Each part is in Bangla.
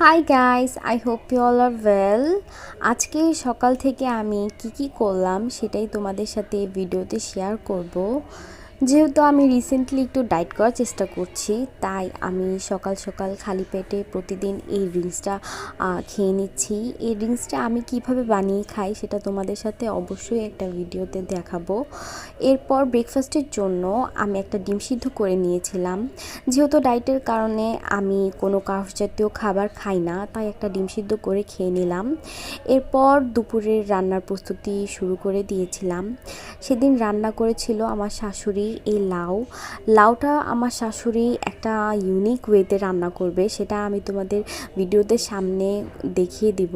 High guys, I hope you all are well. আজকে সকাল থেকে আমি কি করলাম সেটাই তোমাদের সাথে ভিডিওতে শেয়ার করব। যেহেতু আমি রিসেন্টলি একটু ডায়েট করার চেষ্টা করছি, তাই আমি সকাল সকাল খালি পেটে প্রতিদিন এই ড্রিঙ্কসটা খেয়ে নিচ্ছি। এই ড্রিঙ্কসটা আমি কিভাবে বানিয়ে খাই সেটা তোমাদের সাথে অবশ্যই একটা ভিডিওতে দেখাবো। এরপর ব্রেকফাস্টের জন্য আমি একটা ডিম সিদ্ধ করে নিয়েছিলাম। যেহেতু ডায়েটের কারণে আমি কোনো কার্বস জাতীয় খাবার খাই না, তাই একটা ডিম সিদ্ধ করে খেয়ে নিলাম। এরপর দুপুরের রান্নার প্রস্তুতি শুরু করে দিয়েছিলাম। সেদিন রান্না করেছিল আমার শাশুড়ি এই লাউটা আমার শাশুড়ি একটা ইউনিক ওয়েতে রান্না করবে, সেটা আমি তোমাদের ভিডিওতে সামনে দেখিয়ে দিব।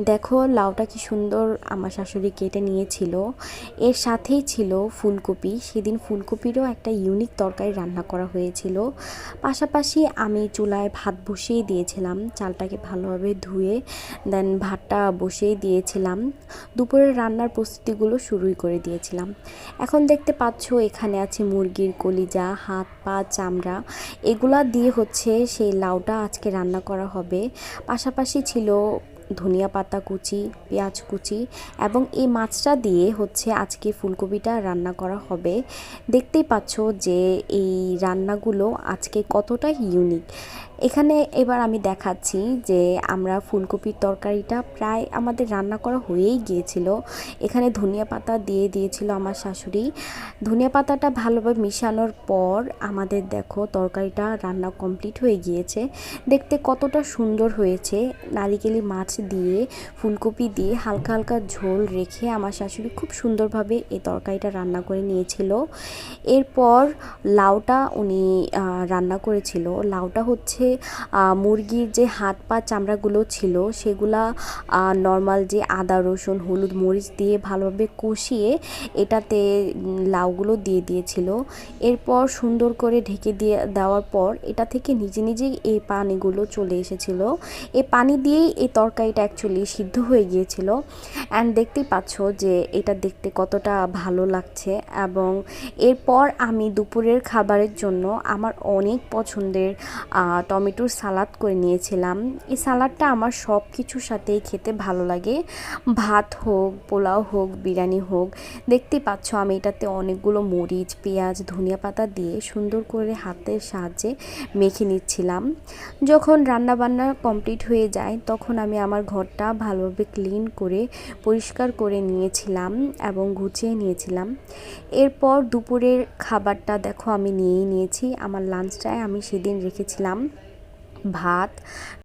দেখো লাউটা কি সুন্দর আমার শাশুড়ি কেটে নিয়েছিল। এর সাথেই ছিল ফুলকপি, সেদিন ফুলকপিরও একটা ইউনিক তরকারি রান্না করা হয়েছিল। পাশাপাশি আমি চুলায় ভাত বসিয়ে দিয়েছিলাম, চালটাকে ভালোভাবে ধুয়ে দেন ভাতটা বসিয়ে দিয়েছিলাম। দুপুরের রান্নার প্রস্তুতিগুলো শুরুই করে দিয়েছিলাম। এখন দেখতে পাচ্ছ এখানে আছে মুরগির কলিজা, হাত পা চামড়া, এগুলা দিয়ে হচ্ছে সেই লাউটা আজকে রান্না করা হবে। পাশাপাশি ছিল ধনিয়া পাতা কুচি, পেঁয়াজ কুচি এবং এই মাছটা দিয়ে হচ্ছে আজকে ফুলকপিটা রান্না করা হবে। দেখতেই পাচ্ছ যে এই রান্নাগুলো আজকে কতটা ইউনিক। এখানে এবার আমি দেখাচ্ছি যে আমরা ফুলকপির তরকারিটা প্রায় আমাদের রান্না করা হয়েই গিয়েছিল। এখানে ধনিয়া পাতা দিয়ে দিয়েছিল আমার শাশুড়ি। ধনিয়া পাতাটা ভালোভাবে মিশানোর পর আমাদের দেখো তরকারিটা রান্না কমপ্লিট হয়ে গিয়েছে। দেখতে কতটা সুন্দর হয়েছে। নারিকেলি মাছ দিয়ে ফুলকপি দিয়ে হালকা হালকা ঝোল রেখে আমার শাশুড়ি খুব সুন্দরভাবে এই তরকারিটা রান্না করে নিয়েছিল। এরপর লাউটা উনি রান্না করেছিল। লাউটা হচ্ছে মুরগির যে হাত পা চামড়াগুলো ছিল সেগুলা নর্মাল যে আদা রসুন হলুদ মরিচ দিয়ে ভালোভাবে কষিয়ে এটাতে লাউগুলো দিয়ে দিয়েছিল। এরপর সুন্দর করে ঢেকে দিয়ে দেওয়ার পর এটা থেকে নিজে নিজেই এই পানিগুলো চলে এসেছিল। এই পানি দিয়েই এই তরকারিটা অ্যাকচুয়ালি সিদ্ধ হয়ে গিয়েছিল। অ্যান্ড দেখতেই পাচ্ছ যে এটা দেখতে কতটা ভালো লাগছে। এবং এরপর আমি দুপুরের খাবারের জন্য আমার অনেক পছন্দের টমেটোর সালাদ করে নিয়েছিলাম। এই সালাদটা আমার সব কিছুর সাথেই খেতে ভালো লাগে, ভাত হোক, পোলাও হোক, বিরিয়ানি হোক। দেখতেই পাচ্ছ আমি এটাতে অনেকগুলো মরিচ, পেঁয়াজ, ধনিয়া পাতা দিয়ে সুন্দর করে হাতের সাহায্যে মেখে নিচ্ছিলাম। যখন রান্নাবান্না কমপ্লিট হয়ে যায় তখন আমি আমার ঘরটা ভালোভাবে ক্লিন করে পরিষ্কার করে নিয়েছিলাম এবং গুছিয়ে নিয়েছিলাম। এরপর দুপুরের খাবারটা দেখো আমি নিয়েই নিয়েছি। আমার লাঞ্চটায় আমি সেদিন রেখেছিলাম ভাত,